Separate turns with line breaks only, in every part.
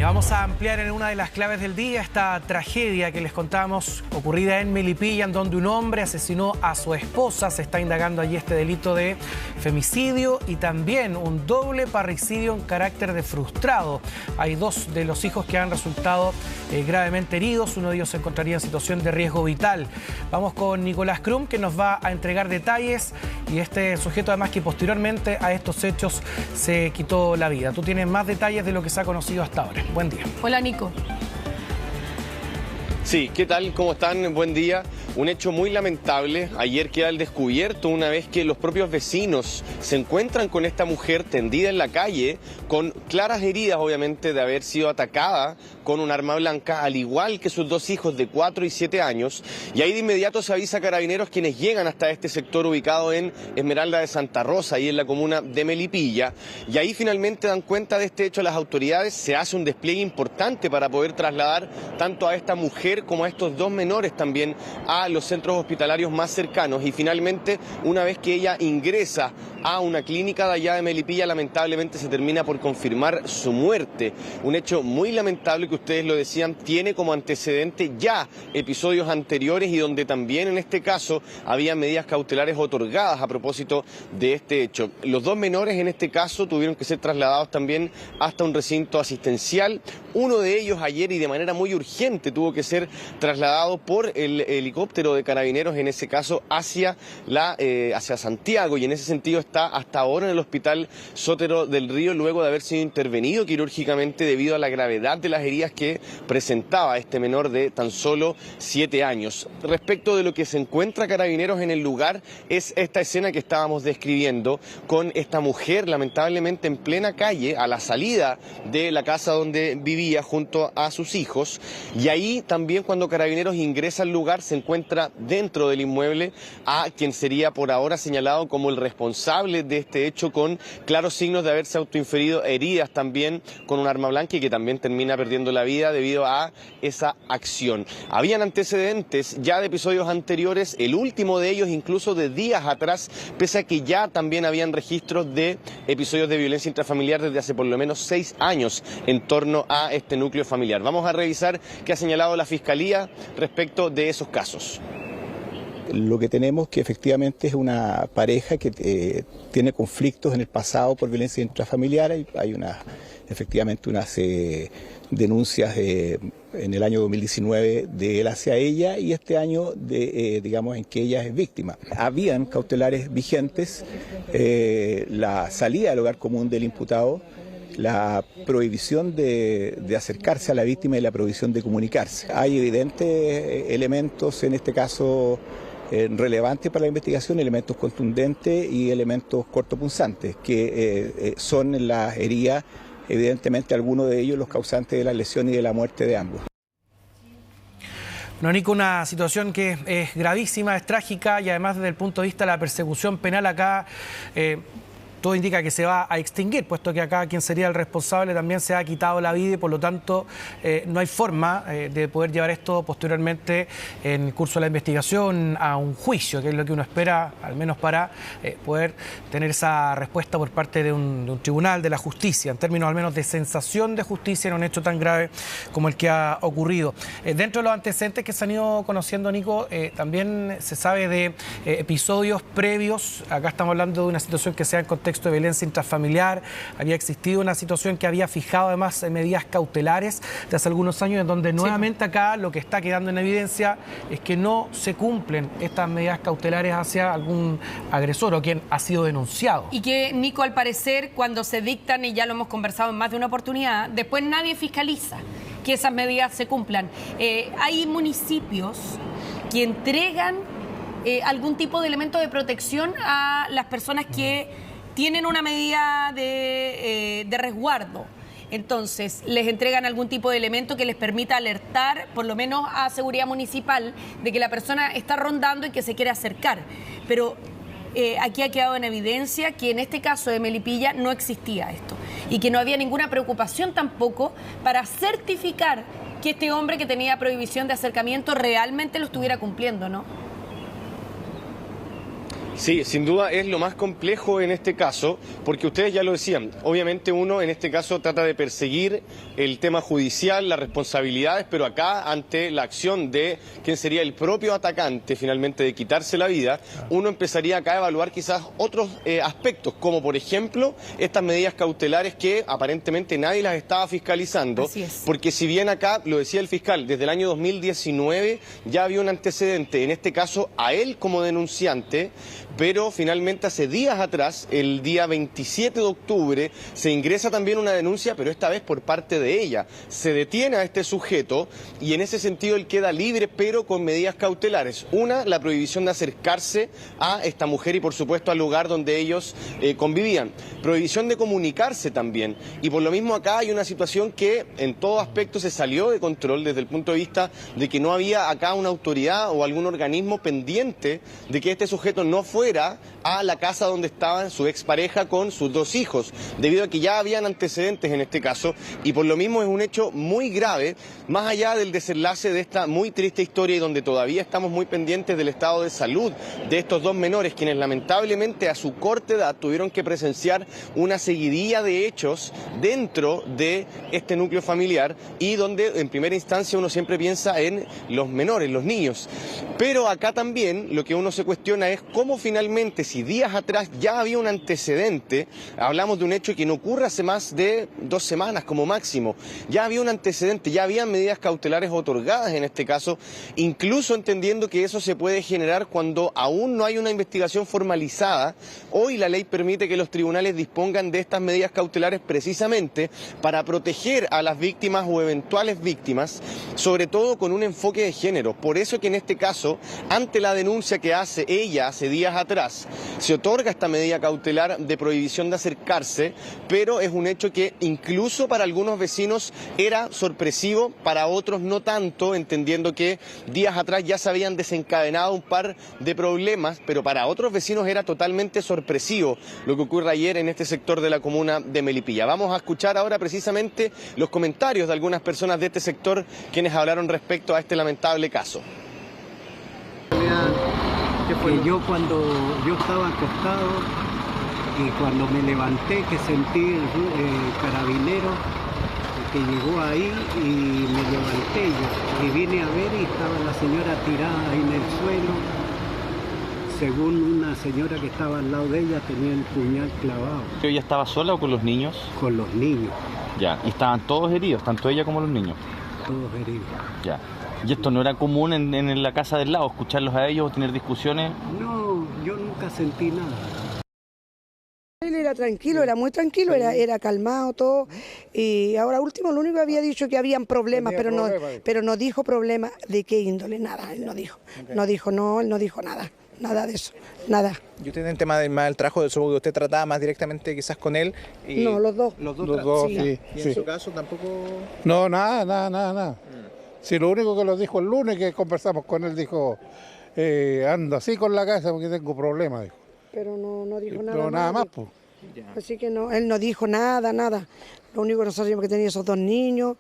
Vamos a ampliar en una de las claves del día esta tragedia que les contamos, ocurrida en Melipilla, en donde un hombre asesinó a su esposa. Se está indagando allí este delito de femicidio y también un doble parricidio en carácter de frustrado. Hay dos de los hijos que han resultado gravemente heridos. Uno de ellos se encontraría en situación de riesgo vital. Vamos con Nicolás Krum, que nos va a entregar detalles, y este sujeto además que posteriormente a estos hechos se quitó la vida. Tú tienes más detalles de lo que se ha conocido hasta ahora. Buen día.
Hola, Nico.
Sí, ¿qué tal? ¿Cómo están? Buen día. Un hecho muy lamentable. Ayer queda al descubierto una vez que los propios vecinos se encuentran con esta mujer tendida en la calle con claras heridas, obviamente, de haber sido atacada con un arma blanca, al igual que sus dos hijos de 4 y 7 años. Y ahí de inmediato se avisa a Carabineros, quienes llegan hasta este sector ubicado en Esmeralda de Santa Rosa, ahí en la comuna de Melipilla. Y ahí finalmente dan cuenta de este hecho a las autoridades. Se hace un despliegue importante para poder trasladar tanto a esta mujer como a estos dos menores también a los centros hospitalarios más cercanos. Y finalmente, una vez que ella ingresa a una clínica de allá de Melipilla, lamentablemente se termina por confirmar su muerte. Un hecho muy lamentable que ustedes lo decían, tiene como antecedente ya episodios anteriores y donde también en este caso había medidas cautelares otorgadas a propósito de este hecho. Los dos menores en este caso tuvieron que ser trasladados también hasta un recinto asistencial. Uno de ellos ayer y de manera muy urgente tuvo que ser trasladado por el helicóptero de Carabineros, en ese caso hacia Santiago, y en ese sentido está hasta ahora en el hospital Sotero del Río, luego de haber sido intervenido quirúrgicamente debido a la gravedad de las heridas que presentaba este menor de tan solo 7 años. Respecto de lo que se encuentra Carabineros en el lugar, es esta escena que estábamos describiendo, con esta mujer lamentablemente en plena calle, a la salida de la casa donde vivía junto a sus hijos. Y ahí también, cuando Carabineros ingresa al lugar, se encuentra dentro del inmueble a quien sería por ahora señalado como el responsable de este hecho, con claros signos de haberse autoinferido heridas también con un arma blanca, y que también termina perdiendo la vida debido a esa acción. Habían antecedentes ya de episodios anteriores, el último de ellos incluso de días atrás, pese a que ya también habían registros de episodios de violencia intrafamiliar desde hace por lo menos 6 años en torno a este núcleo familiar. Vamos a revisar qué ha señalado la Fiscalía respecto de esos casos.
Lo que tenemos que efectivamente es una pareja que tiene conflictos en el pasado por violencia intrafamiliar. Hay efectivamente unas denuncias en el año 2019 de él hacia ella, y este año digamos en que ella es víctima. Habían cautelares vigentes, la salida del hogar común del imputado, la prohibición de acercarse a la víctima y la prohibición de comunicarse. Hay evidentes elementos en este caso relevantes para la investigación, elementos contundentes y elementos cortopunzantes, que son las heridas, evidentemente algunos de ellos los causantes de la lesión y de la muerte de ambos.
No, Nico, una situación que es gravísima, es trágica, y además desde el punto de vista de la persecución penal acá, todo indica que se va a extinguir, puesto que acá quien sería el responsable también se ha quitado la vida, y por lo tanto no hay forma de poder llevar esto posteriormente en el curso de la investigación a un juicio, que es lo que uno espera, al menos para poder tener esa respuesta por parte de un tribunal, de la justicia, en términos al menos de sensación de justicia en un hecho tan grave como el que ha ocurrido. Dentro de los antecedentes que se han ido conociendo, Nico, también se sabe de episodios previos. Acá estamos hablando de una situación que se da en contexto de violencia intrafamiliar. Había existido una situación que había fijado además medidas cautelares de hace algunos años, en donde nuevamente acá lo que está quedando en evidencia es que no se cumplen estas medidas cautelares hacia algún agresor o quien ha sido denunciado.
Y que, Nico, al parecer, cuando se dictan, y ya lo hemos conversado en más de una oportunidad, después nadie fiscaliza que esas medidas se cumplan. Hay municipios que entregan algún tipo de elemento de protección a las personas que tienen una medida de resguardo. Entonces, les entregan algún tipo de elemento que les permita alertar, por lo menos a seguridad municipal, de que la persona está rondando y que se quiere acercar. Pero aquí ha quedado en evidencia que en este caso de Melipilla no existía esto, y que no había ninguna preocupación tampoco para certificar que este hombre que tenía prohibición de acercamiento realmente lo estuviera cumpliendo, ¿no?
Sí, sin duda es lo más complejo en este caso, porque ustedes ya lo decían, obviamente uno en este caso trata de perseguir el tema judicial, las responsabilidades, pero acá ante la acción de quien sería el propio atacante finalmente de quitarse la vida, uno empezaría acá a evaluar quizás otros aspectos, como por ejemplo estas medidas cautelares que aparentemente nadie las estaba fiscalizando,
Así es.
porque si bien acá, lo decía el fiscal, desde el año 2019 ya había un antecedente, en este caso a él como denunciante, pero finalmente hace días atrás, el día 27 de octubre, se ingresa también una denuncia, pero esta vez por parte de ella. Se detiene a este sujeto y en ese sentido él queda libre, pero con medidas cautelares. Una, la prohibición de acercarse a esta mujer y por supuesto al lugar donde ellos convivían. Prohibición de comunicarse también. Y por lo mismo acá hay una situación que en todo aspecto se salió de control desde el punto de vista de que no había acá una autoridad o algún organismo pendiente de que este sujeto no fuera a la casa donde estaba su expareja con sus 2 hijos, debido a que ya habían antecedentes en este caso, y por lo mismo es un hecho muy grave, más allá del desenlace de esta muy triste historia y donde todavía estamos muy pendientes del estado de salud de estos 2 menores, quienes lamentablemente a su corta edad tuvieron que presenciar una seguidilla de hechos dentro de este núcleo familiar y donde en primera instancia uno siempre piensa en los menores, los niños. Pero acá también lo que uno se cuestiona es cómo finalmente, si días atrás ya había un antecedente, hablamos de un hecho que no ocurre hace más de 2 semanas como máximo, ya había un antecedente, ya había medidas cautelares otorgadas en este caso, incluso entendiendo que eso se puede generar cuando aún no hay una investigación formalizada. Hoy la ley permite que los tribunales dispongan de estas medidas cautelares precisamente para proteger a las víctimas o eventuales víctimas, sobre todo con un enfoque de género. Por eso que en este caso, ante la denuncia que hace ella hace días atrás, se otorga esta medida cautelar de prohibición de acercarse, pero es un hecho que incluso para algunos vecinos era sorpresivo, para otros no tanto, entendiendo que días atrás ya se habían desencadenado un par de problemas, pero para otros vecinos era totalmente sorpresivo lo que ocurre ayer en este sector de la comuna de Melipilla. Vamos a escuchar ahora precisamente los comentarios de algunas personas de este sector quienes hablaron respecto a este lamentable caso.
Que yo cuando yo estaba acostado y cuando me levanté que sentí el carabinero que llegó ahí y me levanté yo y vine a ver y estaba la señora tirada ahí en el suelo. Según una señora que estaba al lado de ella tenía el puñal clavado.
¿Ella estaba sola o con los niños?
Con los niños.
Ya, y estaban todos heridos, tanto ella como los niños.
Todos heridos.
Ya. ¿Y esto no era común en la casa del lado, escucharlos a ellos o tener discusiones?
No, yo nunca sentí nada.
Él era tranquilo, era muy tranquilo, era calmado todo. Y ahora último, lo único que había dicho que habían problemas, pero no dijo problemas de qué índole, nada, él no dijo. Okay. Él no dijo nada. Nada de eso, nada.
¿Y usted en el tema del trabajo del supongo que usted trataba más directamente quizás con él? Y...
No, los dos.
Los dos,
sí.
¿Y en su caso tampoco?
No, nada. Sí, lo único que lo dijo el lunes que conversamos con él, dijo, ando así con la casa porque tengo problemas, dijo.
Pero no dijo nada.
Pero nada más, pues.
Así que no, él no dijo nada. Lo único que nosotros sabíamos que tenía esos 2 niños.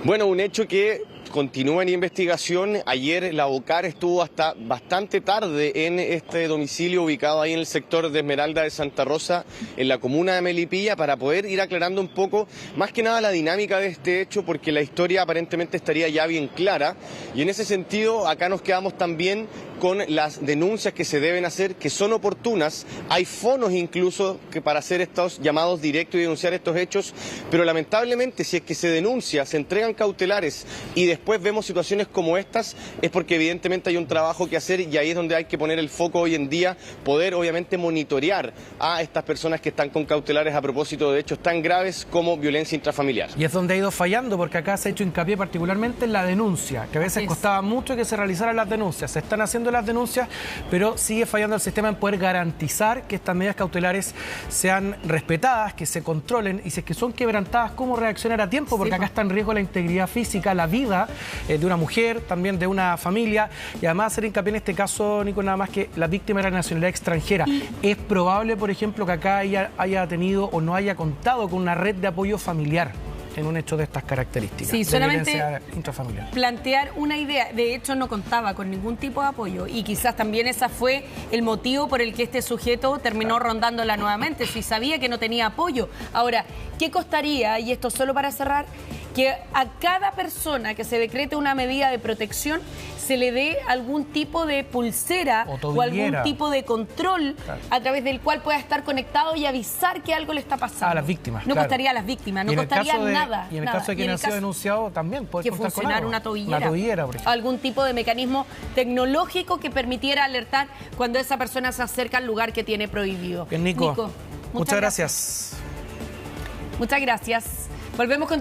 Bueno, un hecho que continúa en investigación. Ayer la OCAR estuvo hasta bastante tarde en este domicilio ubicado ahí en el sector de Esmeralda de Santa Rosa, en la comuna de Melipilla, para poder ir aclarando un poco, más que nada la dinámica de este hecho, porque la historia aparentemente estaría ya bien clara. Y en ese sentido, acá nos quedamos también con las denuncias que se deben hacer, que son oportunas. Hay fonos incluso que para hacer estos llamados directos y denunciar estos hechos, pero lamentablemente si es que se denuncia, se entregan cautelares y después vemos situaciones como estas, es porque evidentemente hay un trabajo que hacer y ahí es donde hay que poner el foco hoy en día, poder obviamente monitorear a estas personas que están con cautelares a propósito de hechos tan graves como violencia intrafamiliar.
Y es donde ha ido fallando, porque acá se ha hecho hincapié particularmente en la denuncia, que a veces costaba mucho que se realizaran las denuncias. Se están haciendo las denuncias, pero sigue fallando el sistema en poder garantizar que estas medidas cautelares sean respetadas, que se controlen, y si es que son quebrantadas, cómo reaccionar a tiempo, porque acá está en riesgo la integridad física, la vida de una mujer, también de una familia, y además hacer hincapié en este caso, Nico, nada más que la víctima era de nacionalidad extranjera. Es probable, por ejemplo, que acá ella haya tenido o no haya contado con una red de apoyo familiar. en un hecho de estas características.
Sí,
de
solamente
violencia intrafamiliar.
plantear una idea. De hecho, no contaba con ningún tipo de apoyo y quizás también ese fue el motivo por el que este sujeto terminó rondándola nuevamente, si sabía que no tenía apoyo. Ahora, ¿qué costaría, y esto solo para cerrar, que a cada persona que se decrete una medida de protección se le dé algún tipo de pulsera o algún tipo de control a través del cual pueda estar conectado y avisar que algo le está pasando?
A las víctimas.
No costaría a las víctimas, no costaría nada.
Y en el caso de quien ha sido denunciado también puede
que funcionar una tobillera.
Una tobillera, por ejemplo.
Algún tipo de mecanismo tecnológico que permitiera alertar cuando esa persona se acerca al lugar que tiene prohibido.
Bien, Nico. Muchas gracias.
Muchas gracias. Volvemos con